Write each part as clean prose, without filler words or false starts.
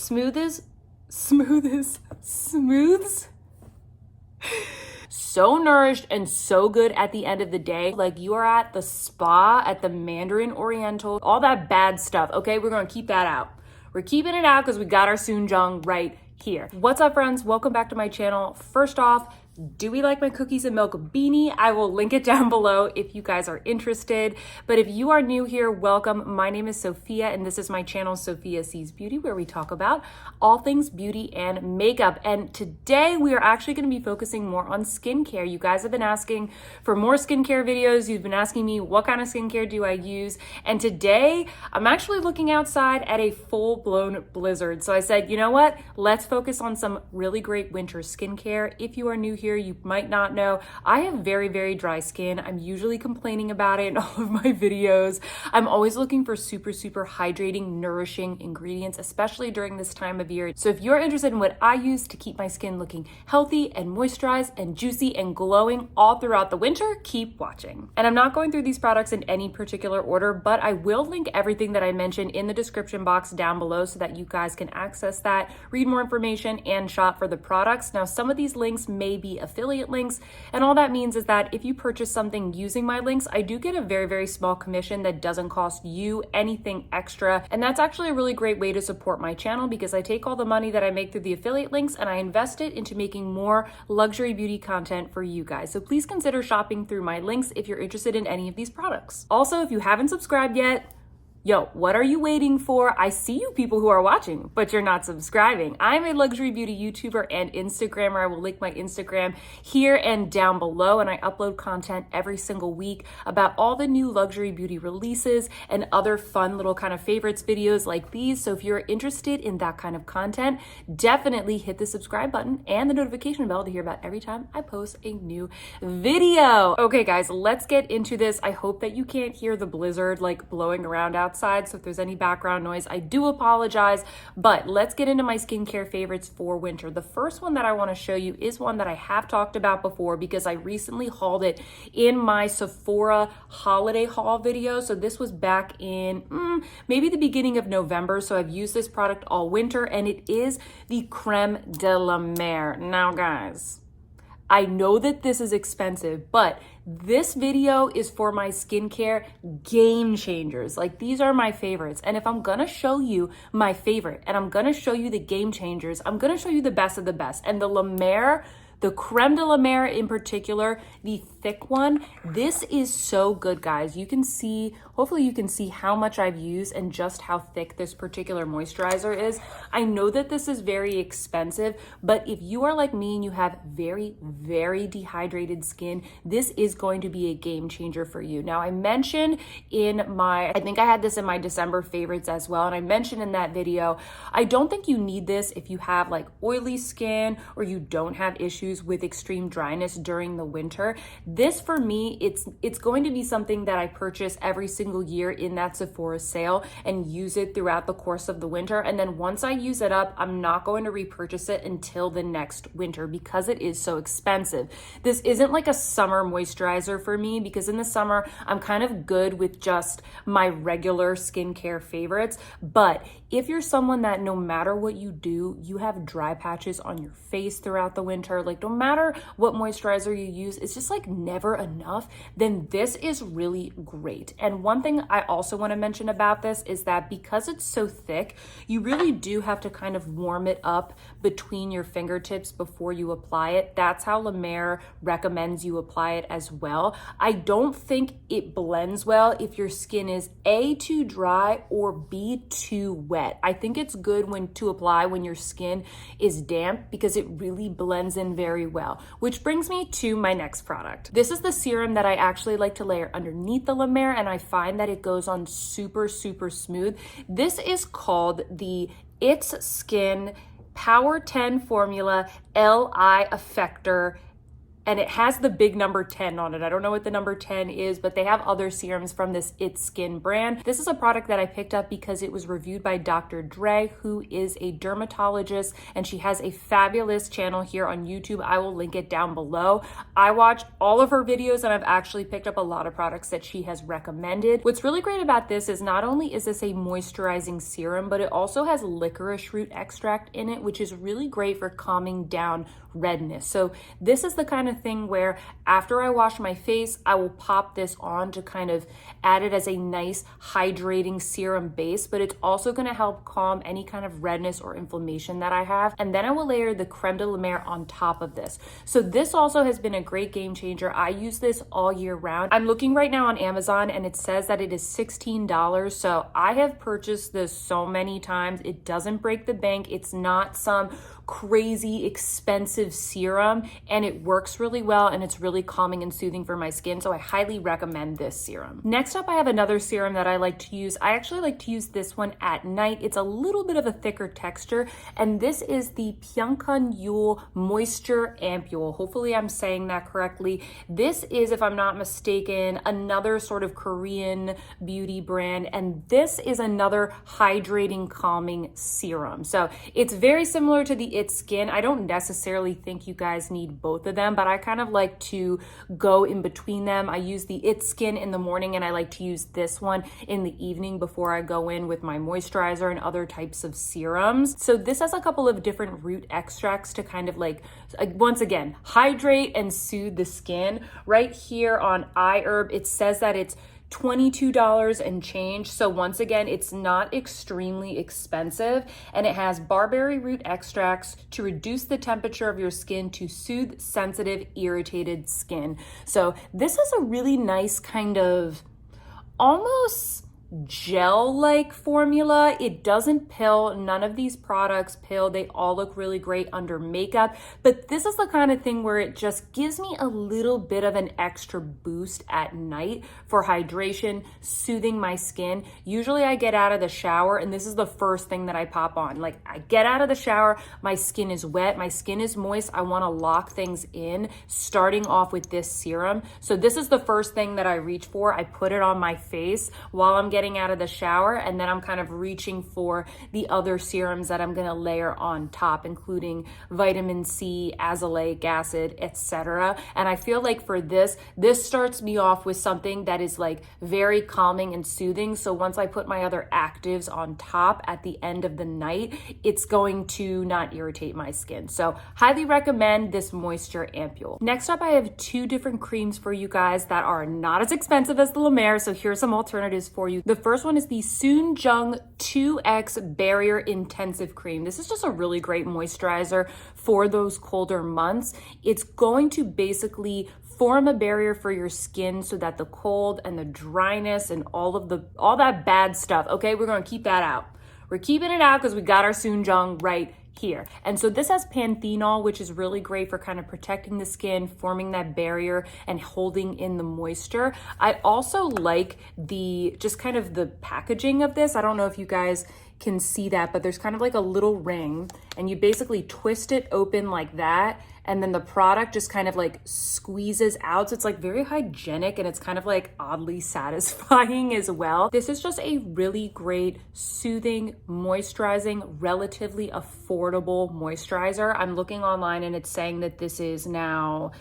smooths. So nourished and so good at the end of the day. Like you are at the spa, at the Mandarin Oriental, all that bad stuff. Okay, we're gonna keep that out. We're keeping it out because we got our SoonJung right here. What's up, friends? Welcome back to my channel. First off, do we like my cookies and milk beanie? I will link it down below if you guys are interested. But if you are new here, welcome. My name is Sophia and this is my channel, Sophia Sees Beauty, where we talk about all things beauty and makeup. And today we are actually going to be focusing more on skincare. You guys have been asking for more skincare videos. You've been asking me what kind of skincare do I use? And today I'm actually looking outside at a full-blown blizzard. So I said, you know what? Let's focus on some really great winter skincare. If you are new here, you might not know, I have very, very dry skin. I'm usually complaining about it in all of my videos. I'm always looking for super, super hydrating, nourishing ingredients, especially during this time of year. So if you're interested in what I use to keep my skin looking healthy and moisturized and juicy and glowing all throughout the winter, keep watching. And I'm not going through these products in any particular order, but I will link everything that I mentioned in the description box down below so that you guys can access that, read more information, and shop for the products. Now, some of these links may be affiliate links, and all that means is that if you purchase something using my links, I do get a very, very small commission that doesn't cost you anything extra. And that's actually a really great way to support my channel because I take all the money that I make through the affiliate links and I invest it into making more luxury beauty content for you guys. So please consider shopping through my links if you're interested in any of these products. Also, if you haven't subscribed yet, yo, what are you waiting for? I see you people who are watching, but you're not subscribing. I'm a luxury beauty YouTuber and Instagrammer. I will link my Instagram here and down below, and I upload content every single week about all the new luxury beauty releases and other fun little kind of favorites videos like these. So if you're interested in that kind of content, definitely hit the subscribe button and the notification bell to hear about every time I post a new video. Okay, guys, let's get into this. I hope that you can't hear the blizzard like blowing around outside. So if there's any background noise, I do apologize, but let's get into my skincare favorites for winter. The first one that I want to show you is one that I have talked about before because I recently hauled it in my Sephora holiday haul video. So this was back in maybe the beginning of November. So I've used this product all winter and it is the Creme de la Mer. Now guys, I know that this is expensive, but this video is for my skincare game changers. Like these are my favorites. And if I'm gonna show you my favorite and I'm gonna show you the game changers, I'm gonna show you the best of the best. And the La Mer, the Creme de la Mer in particular, the thick one, this is so good, guys. You can see, hopefully you can see how much I've used and just how thick this particular moisturizer is. I know that this is very expensive, but if you are like me and you have very, very dehydrated skin, this is going to be a game changer for you. Now, I mentioned in my, I think I had this in my December favorites as well, and I mentioned in that video, I don't think you need this if you have like oily skin or you don't have issues with extreme dryness during the winter. This for me, it's going to be something that I purchase every single year in that Sephora sale and use it throughout the course of the winter. And then once I use it up, I'm not going to repurchase it until the next winter because it is so expensive. This isn't like a summer moisturizer for me because in the summer, I'm kind of good with just my regular skincare favorites. But if you're someone that no matter what you do, you have dry patches on your face throughout the winter, like no matter what moisturizer you use, it's just like never enough, then this is really great. And one thing I also want to mention about this is that because it's so thick, you really do have to kind of warm it up between your fingertips before you apply it. That's how La Mer recommends you apply it as well. I don't think it blends well if your skin is A, too dry, or B, too wet. I think it's good to apply when your skin is damp because it really blends in very well, which brings me to my next product. This is the serum that I actually like to layer underneath the La Mer, and I find that it goes on super, super smooth. This is called the It's Skin Power 10 Formula Li Effector and it has the big number 10 on it. I don't know what the number 10 is, but they have other serums from this It's Skin brand. This is a product that I picked up because it was reviewed by Dr. Dre, who is a dermatologist, and she has a fabulous channel here on YouTube. I will link it down below. I watch all of her videos, and I've actually picked up a lot of products that she has recommended. What's really great about this is not only is this a moisturizing serum, but it also has licorice root extract in it, which is really great for calming down redness. So this is the kind of thing where after I wash my face, I will pop this on to kind of add it as a nice hydrating serum base, but it's also going to help calm any kind of redness or inflammation that I have. And then I will layer the creme de la mer on top of this. So this also has been a great game changer. I use this all year round. I'm looking right now on Amazon and it says that it is $16. So I have purchased this so many times. It doesn't break the bank. It's not some crazy expensive serum, and it works really well, and it's really calming and soothing for my skin. So I highly recommend this serum. Next up, I have another serum that I like to use. I actually like to use this one at night. It's a little bit of a thicker texture, and this is the Pyunkang Yul Moisture Ampule. Hopefully I'm saying that correctly. This is, if I'm not mistaken, another sort of Korean beauty brand, and this is another hydrating calming serum. So it's very similar to the It's Skin. I don't necessarily think you guys need both of them, but I kind of like to go in between them. I use the It's Skin in the morning, and I like to use this one in the evening before I go in with my moisturizer and other types of serums. So this has a couple of different root extracts to kind of like, once again, hydrate and soothe the skin. Right here on iHerb, it says that it's $22 and change. So once again, it's not extremely expensive, and it has barberry root extracts to reduce the temperature of your skin to soothe sensitive, irritated skin. So this is a really nice kind of almost gel-like formula. It doesn't pill. None of these products pill. They all look really great under makeup, but this is the kind of thing where it just gives me a little bit of an extra boost at night for hydration, soothing my skin. Usually I get out of the shower and this is the first thing that I pop on. Like, I get out of the shower, my skin is wet, my skin is moist. I want to lock things in, starting off with this serum. So this is the first thing that I reach for. I put it on my face while I'm getting out of the shower, and then I'm kind of reaching for the other serums that I'm going to layer on top, including vitamin C, azelaic acid, etc. And I feel like for this starts me off with something that is like very calming and soothing. So once I put my other actives on top at the end of the night, it's going to not irritate my skin. So highly recommend this moisture ampule. Next up, I have two different creams for you guys that are not as expensive as the La Mer. So here's some alternatives for you. The first one is the SoonJung 2X Barrier Intensive Cream. This is just a really great moisturizer for those colder months. It's going to basically form a barrier for your skin so that the cold and the dryness and all that bad stuff, okay, we're going to keep that out. We're keeping it out because we got our SoonJung right here. And so this has panthenol, which is really great for kind of protecting the skin, forming that barrier and holding in the moisture. I also like just kind of the packaging of this. I don't know if you guys can see that, but there's kind of like a little ring, and you basically twist it open like that, and then the product just kind of like squeezes out. So it's like very hygienic, and it's kind of like oddly satisfying as well. This is just a really great soothing, moisturizing, relatively affordable moisturizer. I'm looking online and it's saying that this is now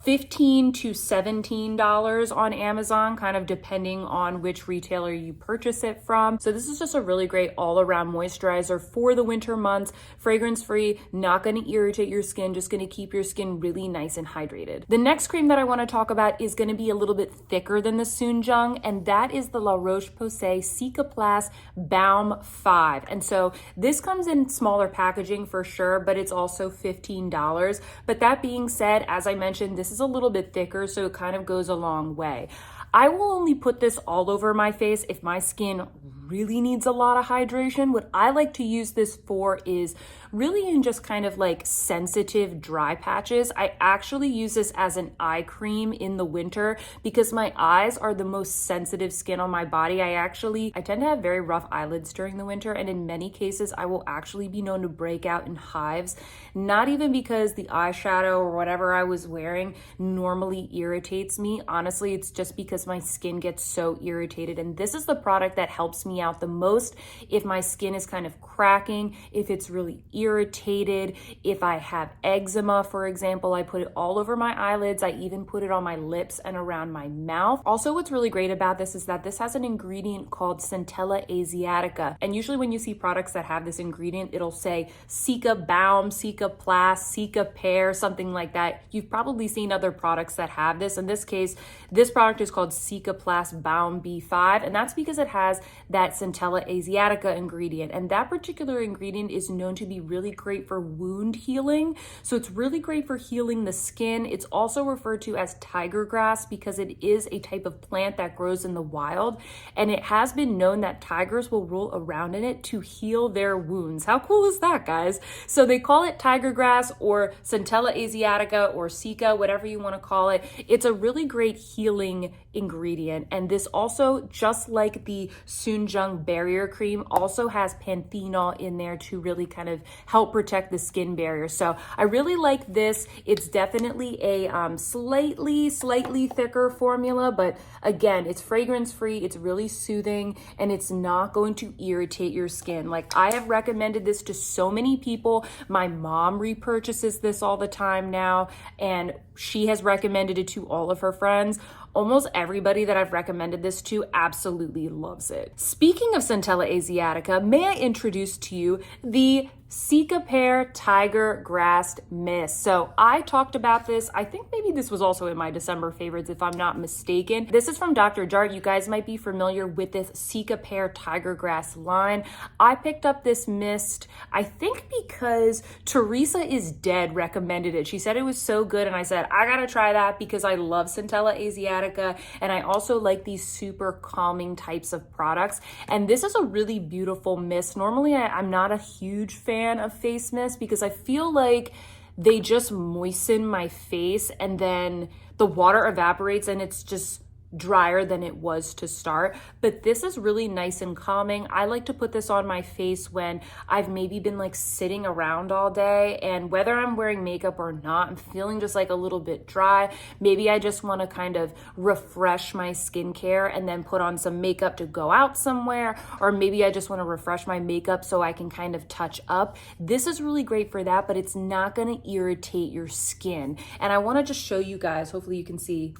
$15 to $17 on Amazon, kind of depending on which retailer you purchase it from. So this is just a really great all-around moisturizer for the winter months, fragrance-free, not going to irritate your skin, just going to keep your skin really nice and hydrated. The next cream that I want to talk about is going to be a little bit thicker than the SoonJung, and that is the Roche-Posay Cicaplast Balm 5. And so this comes in smaller packaging for sure, but it's also $15. But that being said, as I mentioned, this is a little bit thicker, so it kind of goes a long way. I will only put this all over my face if my skin really needs a lot of hydration, what I like to use this for is really in just kind of like sensitive dry patches. I actually use this as an eye cream in the winter because my eyes are the most sensitive skin on my body. I tend to have very rough eyelids during the winter, and in many cases I will actually be known to break out in hives, not even because the eyeshadow or whatever I was wearing normally irritates me. Honestly, it's just because my skin gets so irritated, and this is the product that helps me out the most if my skin is kind of cracking, if it's really irritated, if I have eczema, for example. I put it all over my eyelids. I even put it on my lips and around my mouth. Also, what's really great about this is that this has an ingredient called Centella asiatica, and usually when you see products that have this ingredient, it'll say Cica balm, Cicaplast, Cicapair, something like that. You've probably seen other products that have this. In this case, this product is called Cicaplast Balm B5, and that's because it has that Centella asiatica ingredient, and that particular ingredient is known to be really great for wound healing. So it's really great for healing the skin. It's also referred to as tiger grass because it is a type of plant that grows in the wild, and it has been known that tigers will roll around in it to heal their wounds. How cool is that, guys? So they call it tiger grass or Centella asiatica or Cica, whatever you want to call it. It's a really great healing ingredient, and this also, just like the SoonJung barrier cream, also has panthenol in there to really kind of help protect the skin barrier. So I really like this. It's definitely a slightly thicker formula, but again, it's fragrance free, it's really soothing, and it's not going to irritate your skin. Like, I have recommended this to so many people. My mom repurchases this all the time now, and she has recommended it to all of her friends. Almost everybody that I've recommended this to absolutely loves it. Speaking of Centella asiatica, may I introduce to you the Cicapair Tiger Grass Mist. So I talked about this. I think maybe this was also in my December favorites, if I'm not mistaken. This is from Dr. Jart. You guys might be familiar with this Cicapair Tiger Grass line. I picked up this mist, I think because Teresa is Dead recommended it. She said it was so good, and I said, I gotta try that because I love Centella asiatica, and I also like these super calming types of products. And this is a really beautiful mist. Normally, I'm not a huge fan of face mist because I feel like they just moisten my face and then the water evaporates and it's just drier than it was to start. But this is really nice and calming. I like to put this on my face when I've maybe been like sitting around all day, and whether I'm wearing makeup or not, I'm feeling just like a little bit dry. Maybe I just want to kind of refresh my skincare and then put on some makeup to go out somewhere, or maybe I just want to refresh my makeup so I can kind of touch up. This is really great for that, but it's not going to irritate your skin. And I want to just show you guys, hopefully you can see,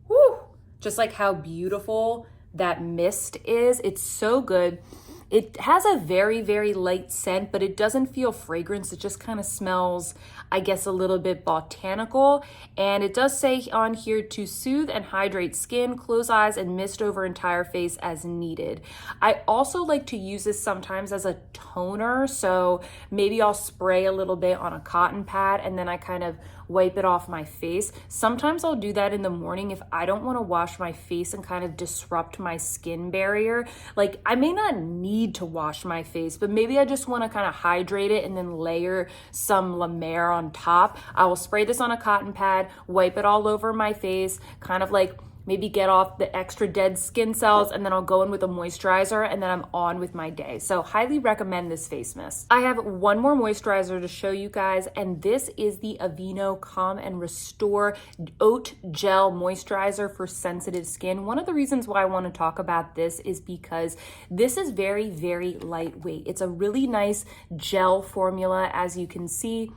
whoo, just like how beautiful that mist is. It's so good. It has a very, very light scent, but it doesn't feel fragrance. It just kind of smells, I guess, a little bit botanical. And it does say on here to soothe and hydrate skin, close eyes, and mist over entire face as needed. I also like to use this sometimes as a toner. So maybe I'll spray a little bit on a cotton pad and then I kind of wipe it off my face. Sometimes I'll do that in the morning if I don't want to wash my face and kind of disrupt my skin barrier. Like, I may not need to wash my face, but maybe I just want to kind of hydrate it and then layer some La Mer on top. I will spray this on a cotton pad, wipe it all over my face, kind of like maybe get off the extra dead skin cells, and then I'll go in with a moisturizer, and then I'm on with my day. So highly recommend this face mist. I have one more moisturizer to show you guys, and this is the Aveeno Calm and Restore Oat Gel Moisturizer for sensitive skin. One of the reasons why I want to talk about this is because this is very, very lightweight. It's a really nice gel formula, as you can see.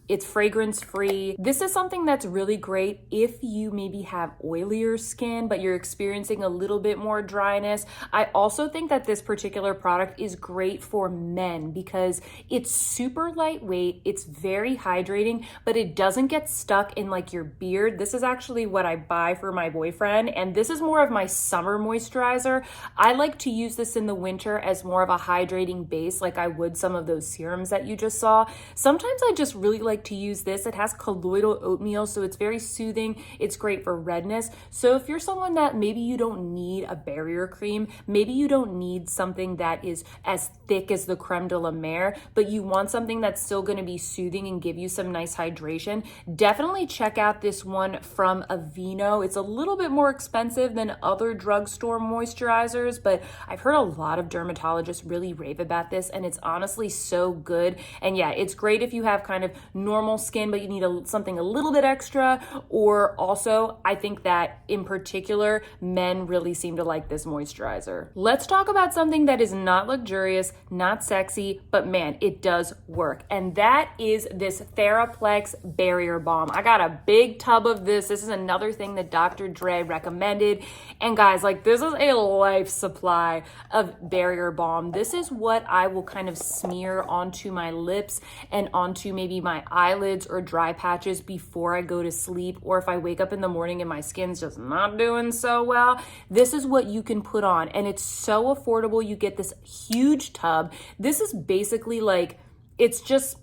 It's fragrance free. This is something that's really great if you maybe have oilier skin, but you're experiencing a little bit more dryness. I also think that this particular product is great for men because it's super lightweight, it's very hydrating, but it doesn't get stuck in like your beard. This is actually what I buy for my boyfriend, and this is more of my summer moisturizer. I like to use this in the winter as more of a hydrating base, like I would some of those serums that you just saw. Sometimes I just really like like to use this. It has colloidal oatmeal, so it's very soothing. It's great for redness. So if you're someone that maybe you don't need a barrier cream, maybe you don't need something that is as thick as the Creme de la Mer, but you want something that's still going to be soothing and give you some nice hydration, definitely check out this one from Aveeno. It's a little bit more expensive than other drugstore moisturizers, but I've heard a lot of dermatologists really rave about this, and it's honestly so good. And yeah, it's great if you have kind of normal skin, but you need something a little bit extra. Or also, I think that in particular, men really seem to like this moisturizer. Let's talk about something that is not luxurious, not sexy, but man, it does work. And that is this Theraplex Barrier Balm. I got a big tub of this. This is another thing that Dr. Dre recommended. And guys, like, this is a life supply of barrier balm. This is what I will kind of smear onto my lips and onto maybe my eyelids or dry patches before I go to sleep, or if I wake up in the morning and my skin's just not doing so well. This is what you can put on, and it's so affordable. You get this huge tub. This is basically like, it's just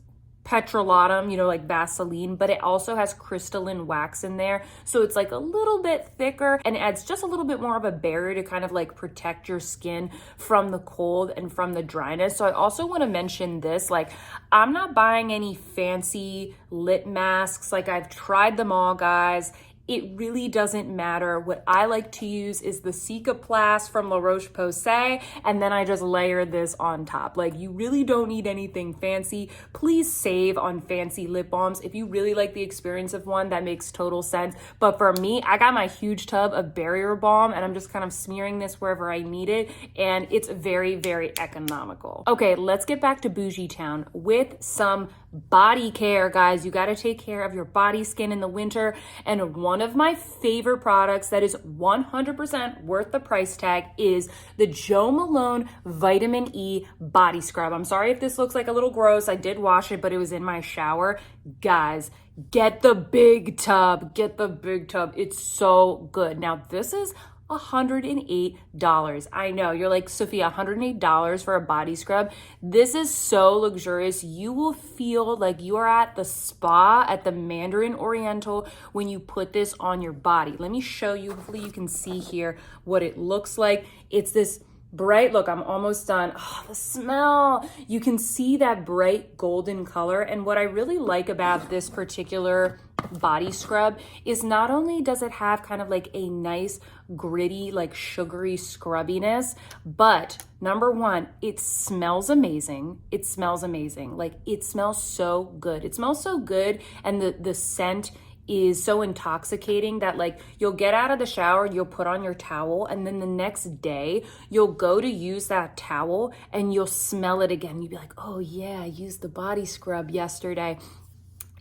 petrolatum, you know, like Vaseline, but it also has crystalline wax in there. So it's like a little bit thicker and adds just a little bit more of a barrier to kind of like protect your skin from the cold and from the dryness. So I also want to mention this, like, I'm not buying any fancy lip masks. Like, I've tried them all, guys. It really doesn't matter. What I like to use is the Cicaplast from La Roche-Posay, and then I just layer this on top. Like, you really don't need anything fancy. Please save on fancy lip balms. If you really like the experience of one, that makes total sense. But for me, I got my huge tub of barrier balm, and I'm just kind of smearing this wherever I need it, and it's very, very economical. Okay, let's get back to Bougie Town with some body care, guys. You got to take care of your body, skin in the winter, and one of my favorite products that is 100% worth the price tag is the Jo Malone Vitamin E Body Scrub. I'm sorry if this looks like a little gross. I did wash it, but it was in my shower. Guys, get the big tub. Get the big tub. It's so good. Now, this is $108. I know, you're like, Sophia, $108 for a body scrub. This is so luxurious. You will feel like you are at the spa at the Mandarin Oriental when you put this on your body. Let me show you. Hopefully you can see here what it looks like. It's this bright, look, I'm almost done. Oh, the smell. You can see that bright golden color. And what I really like about this particular body scrub is not only does it have kind of like a nice gritty, like sugary scrubbiness, but number one, it smells amazing. It smells amazing. Like, it smells so good. It smells so good. And the scent is so intoxicating that, like, you'll get out of the shower, you'll put on your towel, and then the next day you'll go to use that towel and you'll smell it again. You'll be like, oh yeah, I used the body scrub yesterday.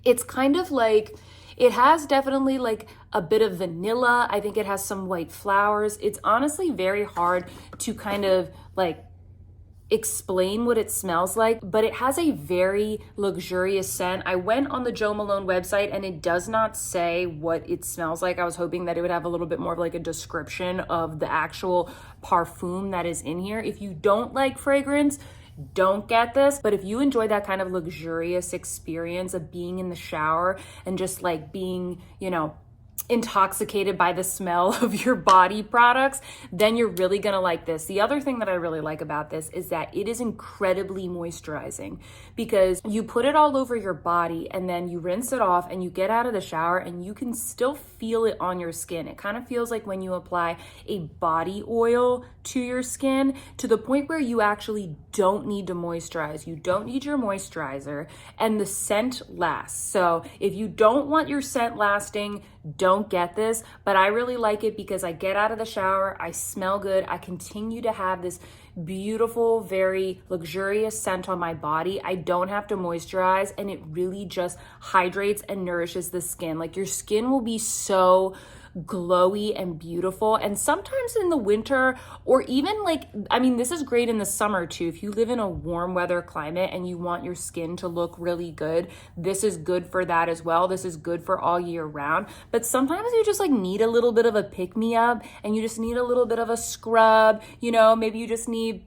It's kind of like, it has definitely like a bit of vanilla. I think it has some white flowers. It's honestly very hard to kind of like explain what it smells like, but it has a very luxurious scent. I went on the Jo Malone website and it does not say what it smells like. I was hoping that it would have a little bit more of like a description of the actual parfum that is in here. If you don't like fragrance, don't get this. But if you enjoy that kind of luxurious experience of being in the shower and just like being, you know, intoxicated by the smell of your body products, then you're really gonna like this. The other thing that I really like about this is that it is incredibly moisturizing, because you put it all over your body and then you rinse it off and you get out of the shower and you can still feel it on your skin. It kind of feels like when you apply a body oil to your skin, to the point where you actually don't need to moisturize. You don't need your moisturizer, and the scent lasts. So if you don't want your scent lasting, don't get this. But I really like it because I get out of the shower, I smell good, I continue to have this beautiful, very luxurious scent on my body. I don't have to moisturize, and it really just hydrates and nourishes the skin. Like, your skin will be so glowy and beautiful. And sometimes in the winter, or even like, I mean, this is great in the summer too. If you live in a warm weather climate and you want your skin to look really good, this is good for that as well. This is good for all year round. But sometimes you just like need a little bit of a pick-me-up, and you just need a little bit of a scrub, you know, maybe you just need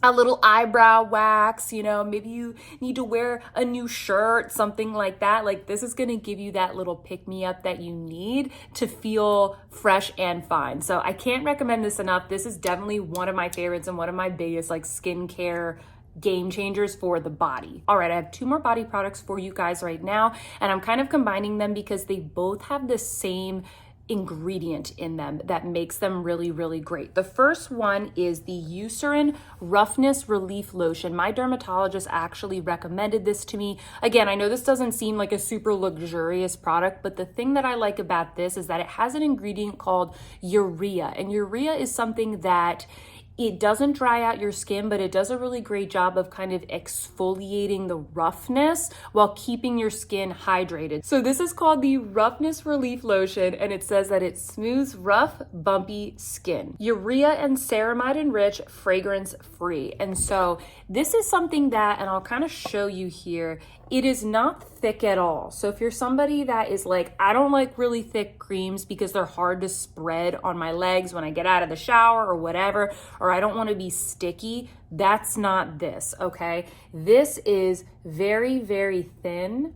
a little eyebrow wax, you know, maybe you need to wear a new shirt, something like that. Like this is gonna give you that little pick-me-up that you need to feel fresh and fine. So I can't recommend this enough. This is definitely one of my favorites and one of my biggest like skincare game changers for the body. All right, I have 2 more body products for you guys right now, and I'm kind of combining them because they both have the same ingredient in them that makes them really, really great. The first one is the Eucerin Roughness Relief Lotion. My dermatologist actually recommended this to me. Again, I know this doesn't seem like a super luxurious product, but the thing that I like about this is that it has an ingredient called urea, and urea is something that it doesn't dry out your skin, but it does a really great job of kind of exfoliating the roughness while keeping your skin hydrated. So this is called the Roughness Relief Lotion, and it says that it smooths rough, bumpy skin. Urea and ceramide enriched, fragrance free. And so this is something that, and I'll kind of show you here, it is not thick at all. So if you're somebody that is like, I don't like really thick creams because they're hard to spread on my legs when I get out of the shower or whatever, or I don't want to be sticky, that's not this, okay? This is very, very thin,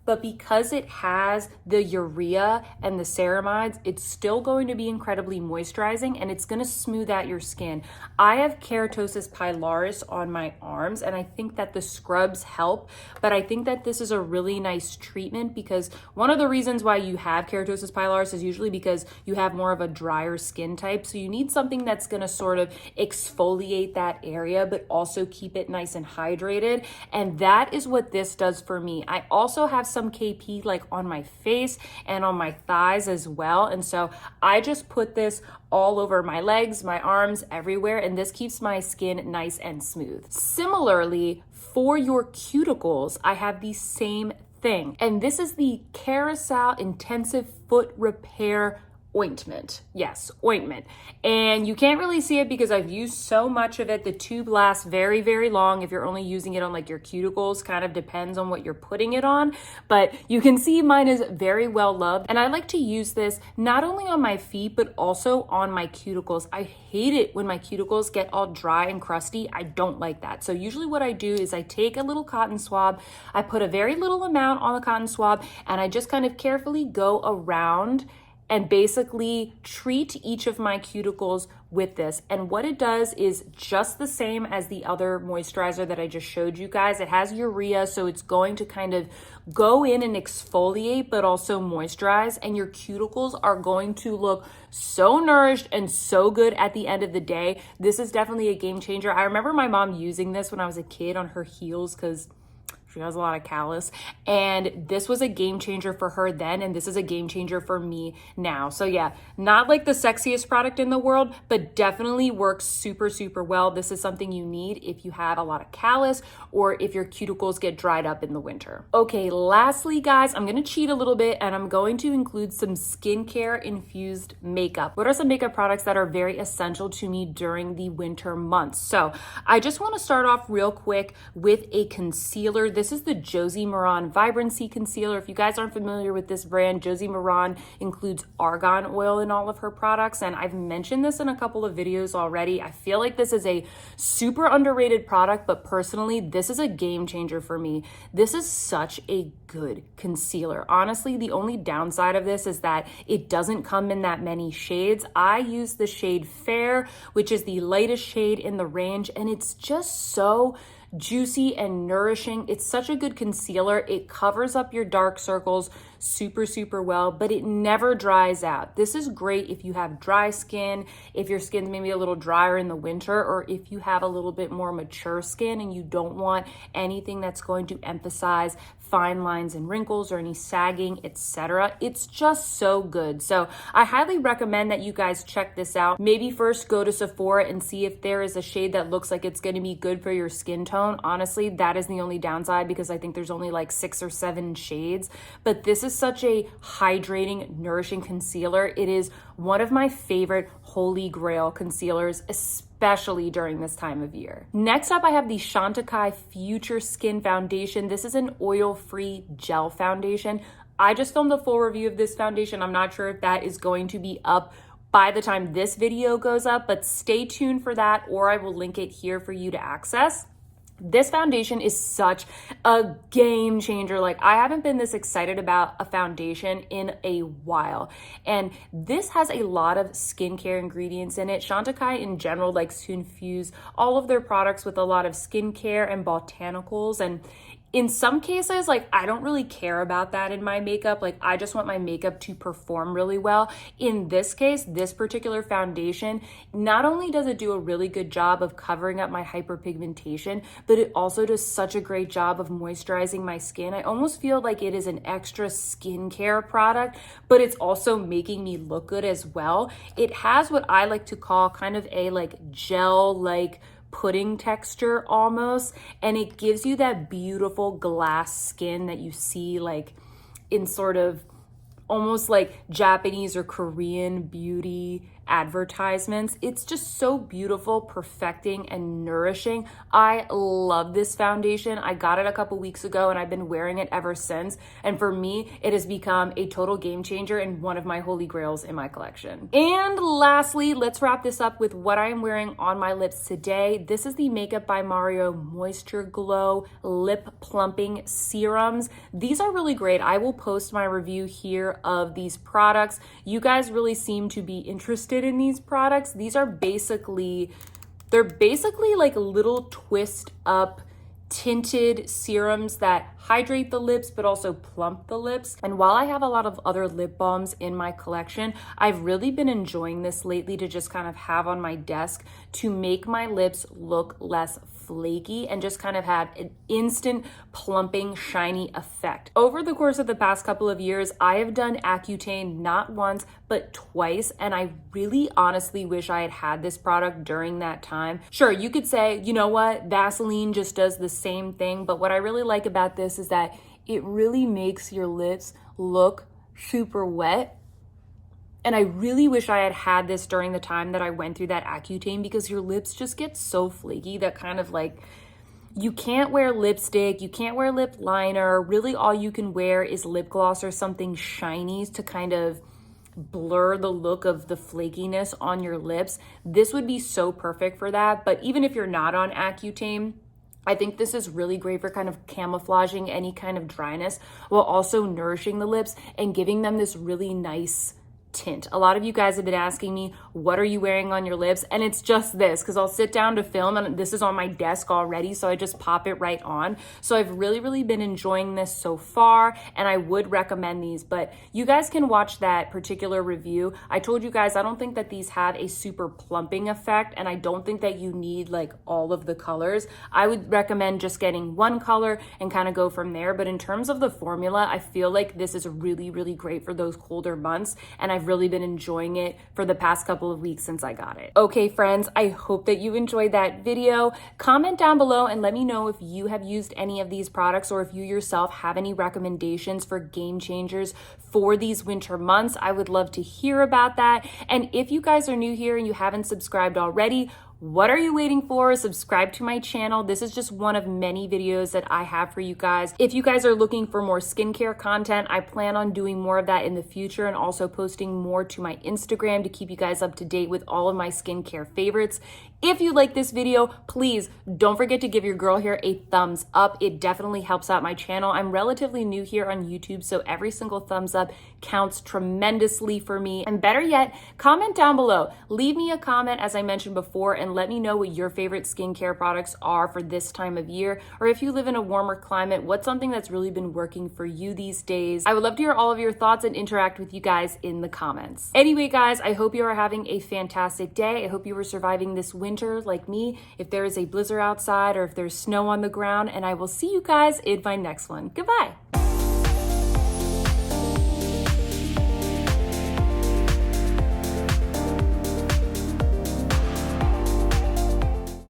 but because it has the urea and the ceramides, it's still going to be incredibly moisturizing and it's gonna smooth out your skin. I have keratosis pilaris on my arms and I think that the scrubs help, but I think that this is a really nice treatment because one of the reasons why you have keratosis pilaris is usually because you have more of a drier skin type. So you need something that's gonna sort of exfoliate that area, but also keep it nice and hydrated. And that is what this does for me. I also have some KP like on my face and on my thighs as well. And so I just put this all over my legs, my arms, everywhere, and this keeps my skin nice and smooth. Similarly, for your cuticles, I have the same thing. And this is the Carousel Intensive Foot Repair ointment. Yes, ointment. And you can't really see it because I've used so much of it. The tube lasts very, very long. If you're only using it on like your cuticles, kind of depends on what you're putting it on. But you can see mine is very well loved. And I like to use this not only on my feet, but also on my cuticles. I hate it when my cuticles get all dry and crusty. I don't like that. So usually what I do is I take a little cotton swab, I put a very little amount on the cotton swab, and I just kind of carefully go around and basically treat each of my cuticles with this. And what it does is just the same as the other moisturizer that I just showed you guys. It has urea, so it's going to kind of go in and exfoliate, but also moisturize. And your cuticles are going to look so nourished and so good at the end of the day. This is definitely a game changer. I remember my mom using this when I was a kid on her heels because she has a lot of callus, and this was a game changer for her then, and this is a game changer for me now. So yeah, not like the sexiest product in the world, but definitely works super, super well. This is something you need if you have a lot of callus or if your cuticles get dried up in the winter. Okay, lastly, guys, I'm gonna cheat a little bit and I'm going to include some skincare-infused makeup. What are some makeup products that are very essential to me during the winter months? So I just wanna start off real quick with a concealer. This is the Josie Maran Vibrancy Concealer. If you guys aren't familiar with this brand, Josie Maran includes argan oil in all of her products, and I've mentioned this in a couple of videos already. I feel like this is a super underrated product, but personally, this is a game changer for me. This is such a good concealer. Honestly, the only downside of this is that it doesn't come in that many shades. I use the shade Fair, which is the lightest shade in the range, and it's just so juicy and nourishing. It's such a good concealer. It covers up your dark circles super, super well, but it never dries out. This is great if you have dry skin, if your skin's maybe a little drier in the winter, or if you have a little bit more mature skin and you don't want anything that's going to emphasize fine lines and wrinkles or any sagging, etc. It's just so good. So I highly recommend that you guys check this out. Maybe first go to Sephora and see if there is a shade that looks like it's going to be good for your skin tone. Honestly, that is the only downside because I think there's only like 6 or 7 shades, but this is such a hydrating, nourishing concealer. It is one of my favorite holy grail concealers, especially during this time of year. Next up, I have the Chantecaille Future Skin Foundation. This is an oil-free gel foundation. I just filmed a full review of this foundation. I'm not sure if that is going to be up by the time this video goes up, but stay tuned for that, or I will link it here for you to access. This foundation is such a game changer. Like, I haven't been this excited about a foundation in a while. And this has a lot of skincare ingredients in it. Chantecaille in general likes to infuse all of their products with a lot of skincare and botanicals. And in some cases, like, I don't really care about that in my makeup. Like, I just want my makeup to perform really well. In this case, this particular foundation, not only does it do a really good job of covering up my hyperpigmentation, but it also does such a great job of moisturizing my skin. I almost feel like it is an extra skincare product, but it's also making me look good as well. It has what I like to call kind of a like gel-like pudding texture almost, and it gives you that beautiful glass skin that you see like in sort of almost like Japanese or Korean beauty advertisements. It's just so beautiful, perfecting, and nourishing. I love this foundation. I got it a couple weeks ago and I've been wearing it ever since. And for me, it has become a total game changer and one of my holy grails in my collection. And lastly, let's wrap this up with what I'm wearing on my lips today. This is the Makeup by Mario Moisture Glow Lip Plumping Serums. These are really great. I will post my review here of these products. You guys really seem to be interested in these products. These are basically like little twist up tinted serums that hydrate the lips but also plump the lips. And while I have a lot of other lip balms in my collection, I've really been enjoying this lately to just kind of have on my desk to make my lips look less flaky and just kind of have an instant plumping, shiny effect. Over the course of the past couple of years, I have done Accutane not once, but twice, and I really honestly wish I had had this product during that time. Sure, you could say, you know what, Vaseline just does the same thing, but what I really like about this is that it really makes your lips look super wet. And I really wish I had had this during the time that I went through that Accutane, because your lips just get so flaky that kind of like, you can't wear lipstick, you can't wear lip liner. Really all you can wear is lip gloss or something shiny to kind of blur the look of the flakiness on your lips. This would be so perfect for that. But even if you're not on Accutane, I think this is really great for kind of camouflaging any kind of dryness while also nourishing the lips and giving them this really nice tint. A lot of you guys have been asking me, what are you wearing on your lips? And it's just this, because I'll sit down to film and this is on my desk already, so I just pop it right on. So I've really been enjoying this so far, and I would recommend these, but you guys can watch that particular review. I told you guys I don't think that these have a super plumping effect, and I don't think that you need like all of the colors. I would recommend just getting one color and kind of go from there. But in terms of the formula, I feel like this is really great for those colder months, and I've really been enjoying it for the past couple of weeks since I got it. Okay, friends, I hope that you enjoyed that video. Comment down below and let me know if you have used any of these products or if you yourself have any recommendations for game changers for these winter months. I would love to hear about that. And if you guys are new here and you haven't subscribed already, what are you waiting for? Subscribe to my channel. This is just one of many videos that I have for you guys. If you guys are looking for more skincare content, I plan on doing more of that in the future and also posting more to my Instagram to keep you guys up to date with all of my skincare favorites. If you like this video, please don't forget to give your girl here a thumbs up. It definitely helps out my channel. I'm relatively new here on YouTube, so every single thumbs up counts tremendously for me. And better yet, comment down below. Leave me a comment, as I mentioned before, and let me know what your favorite skincare products are for this time of year. Or if you live in a warmer climate, what's something that's really been working for you these days? I would love to hear all of your thoughts and interact with you guys in the comments. Anyway, guys, I hope you are having a fantastic day. I hope you are surviving this winter like me, if there is a blizzard outside or if there's snow on the ground, and I will see you guys in my next one. Goodbye.